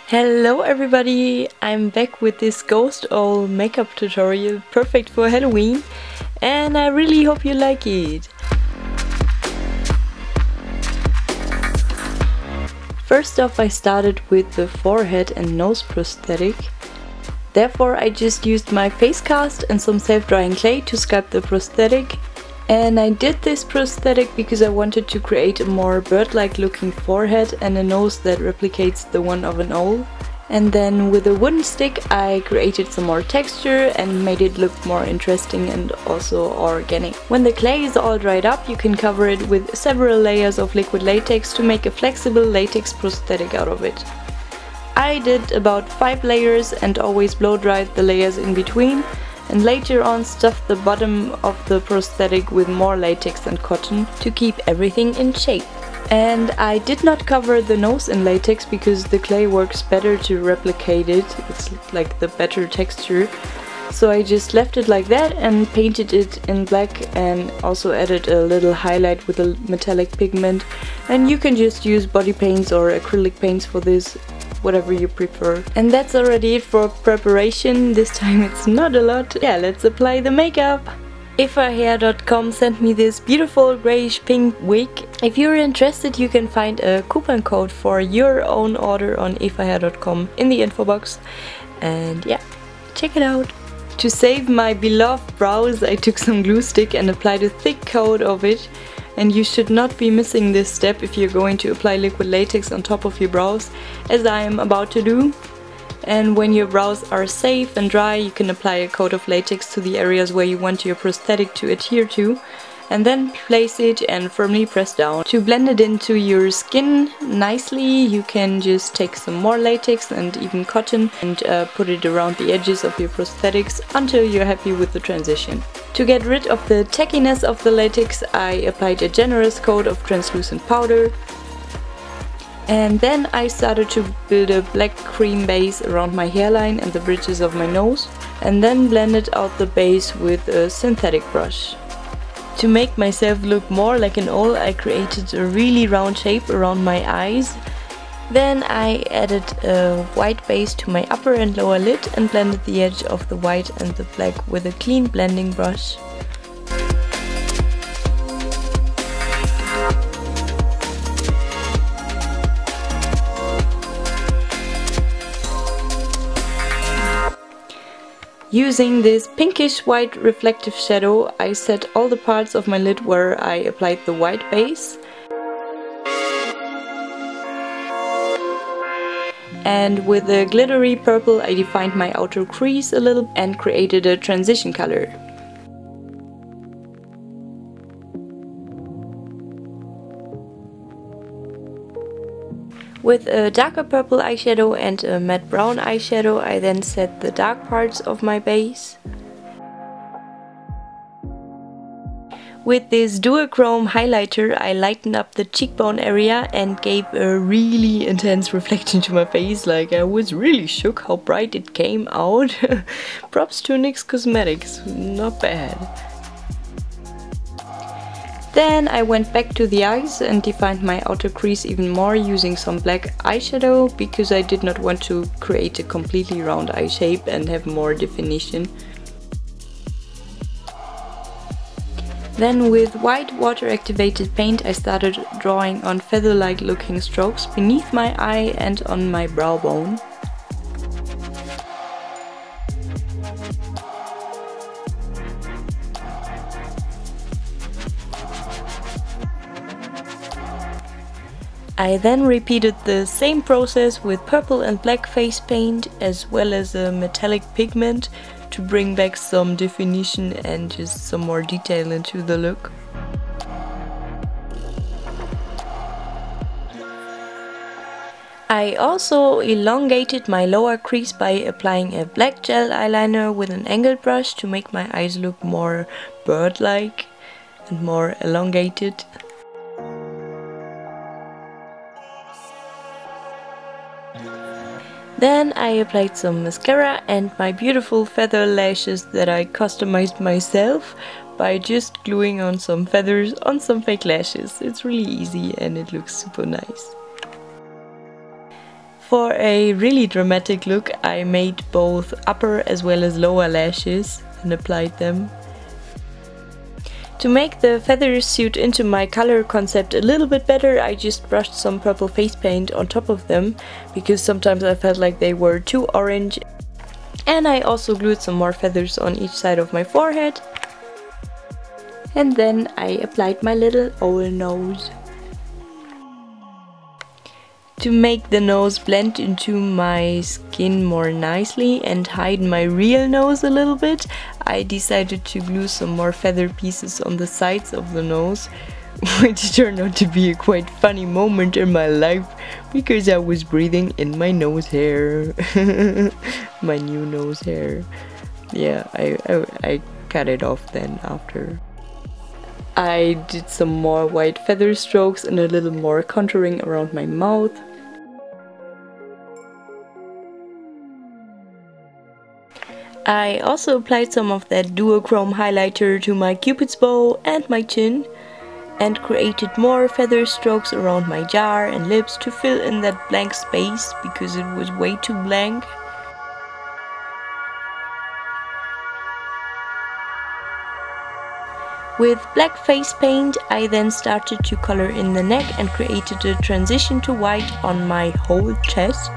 Hello everybody, I'm back with this ghost owl makeup tutorial perfect for Halloween, and I really hope you like it. First off, I started with the forehead and nose prosthetic. Therefore I just used my face cast and some self-drying clay to sculpt the prosthetic. And I did this prosthetic because I wanted to create a more bird-like looking forehead and a nose that replicates the one of an owl. And then with a wooden stick I created some more texture and made it look more interesting and also organic. When the clay is all dried up, you can cover it with several layers of liquid latex to make a flexible latex prosthetic out of it. I did about 5 layers and always blow dried the layers in between. And later on stuffed the bottom of the prosthetic with more latex and cotton to keep everything in shape. And I did not cover the nose in latex because the clay works better to replicate it, it's like the better texture. So I just left it like that and painted it in black and also added a little highlight with a metallic pigment. And you can just use body paints or acrylic paints for this, whatever you prefer. And that's already it for preparation. This time it's not a lot. Yeah, let's apply the makeup. ifahair.com sent me this beautiful grayish pink wig. If you're interested, you can find a coupon code for your own order on ifahair.com in the info box. And yeah, check it out. To save my beloved brows, I took some glue stick and applied a thick coat of it. And you should not be missing this step if you're going to apply liquid latex on top of your brows, as I am about to do. And when your brows are safe and dry, you can apply a coat of latex to the areas where you want your prosthetic to adhere to, and then place it and firmly press down. To blend it into your skin nicely, you can just take some more latex and even cotton and put it around the edges of your prosthetics until you're happy with the transition. To get rid of the tackiness of the latex, I applied a generous coat of translucent powder. And then I started to build a black cream base around my hairline and the bridges of my nose, and then blended out the base with a synthetic brush. To make myself look more like an owl, I created a really round shape around my eyes. Then I added a white base to my upper and lower lid and blended the edge of the white and the black with a clean blending brush. Using this pinkish white reflective shadow, I set all the parts of my lid where I applied the white base. And with a glittery purple I defined my outer crease a little and created a transition color. With a darker purple eyeshadow and a matte brown eyeshadow, I then set the dark parts of my base. With this duochrome highlighter I lightened up the cheekbone area and gave a really intense reflection to my face, like I was really shook how bright it came out. Props to NYX Cosmetics, not bad. Then I went back to the eyes and defined my outer crease even more using some black eyeshadow because I did not want to create a completely round eye shape and have more definition. Then with white water activated paint I started drawing on feather-like looking strokes beneath my eye and on my brow bone. I then repeated the same process with purple and black face paint as well as a metallic pigment to bring back some definition and just some more detail into the look. I also elongated my lower crease by applying a black gel eyeliner with an angled brush to make my eyes look more bird-like and more elongated. Then I applied some mascara and my beautiful feather lashes that I customized myself by just gluing on some feathers on some fake lashes. It's really easy and it looks super nice. For a really dramatic look, I made both upper as well as lower lashes and applied them. To make the feathers suit into my color concept a little bit better, I just brushed some purple face paint on top of them, because sometimes I felt like they were too orange. And I also glued some more feathers on each side of my forehead. And then I applied my little owl nose. To make the nose blend into my skin more nicely and hide my real nose a little bit, I decided to glue some more feather pieces on the sides of the nose, which turned out to be a quite funny moment in my life because I was breathing in my nose hair. My new nose hair. Yeah, I cut it off then after. I did some more white feather strokes and a little more contouring around my mouth. I also applied some of that duochrome highlighter to my cupid's bow and my chin, and created more feather strokes around my jaw and lips to fill in that blank space because it was way too blank. With black face paint, I then started to color in the neck and created a transition to white on my whole chest.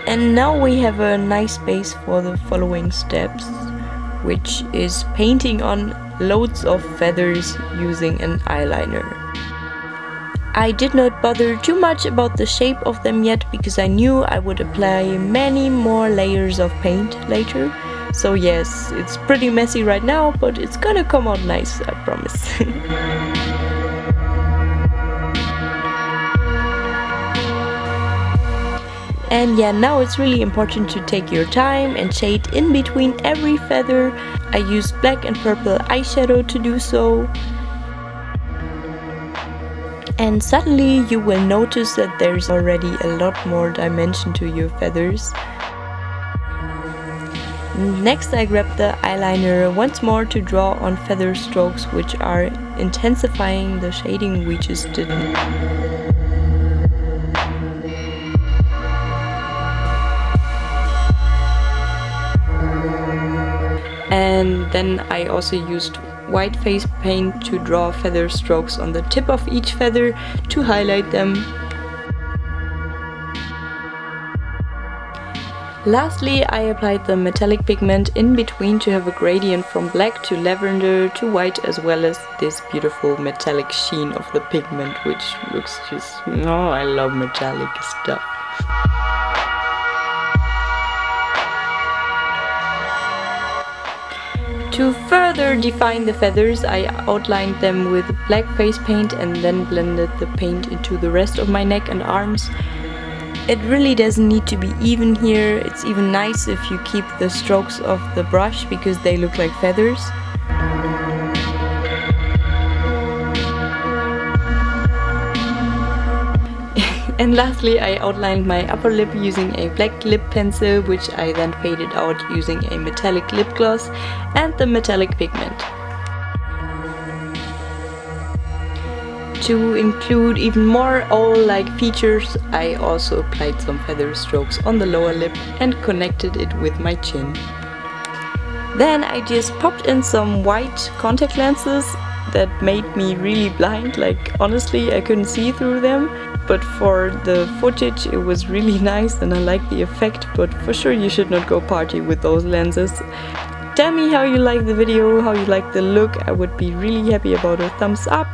And now we have a nice base for the following steps, which is painting on loads of feathers using an eyeliner. I did not bother too much about the shape of them yet because I knew I would apply many more layers of paint later. So yes, it's pretty messy right now, but it's gonna come out nice, I promise. And yeah, now it's really important to take your time and shade in between every feather. I used black and purple eyeshadow to do so. And suddenly you will notice that there's already a lot more dimension to your feathers. Next I grabbed the eyeliner once more to draw on feather strokes, which are intensifying the shading we just did. And then I also used white face paint to draw feather strokes on the tip of each feather to highlight them. Lastly, I applied the metallic pigment in between to have a gradient from black to lavender to white, as well as this beautiful metallic sheen of the pigment, which looks just... oh, I love metallic stuff. To further define the feathers, I outlined them with black face paint and then blended the paint into the rest of my neck and arms. It really doesn't need to be even here. It's even nice if you keep the strokes of the brush because they look like feathers. And lastly, I outlined my upper lip using a black lip pencil, which I then faded out using a metallic lip gloss and the metallic pigment. To include even more owl-like features, I also applied some feather strokes on the lower lip and connected it with my chin. Then I just popped in some white contact lenses that made me really blind, like honestly I couldn't see through them. But for the footage it was really nice and I liked the effect, but for sure you should not go party with those lenses. Tell me how you like the video, how you like the look. I would be really happy about a thumbs up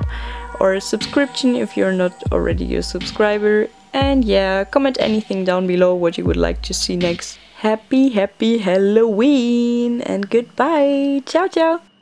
or a subscription if you're not already a subscriber. And yeah, comment anything down below what you would like to see next. Happy Halloween and goodbye! Ciao ciao!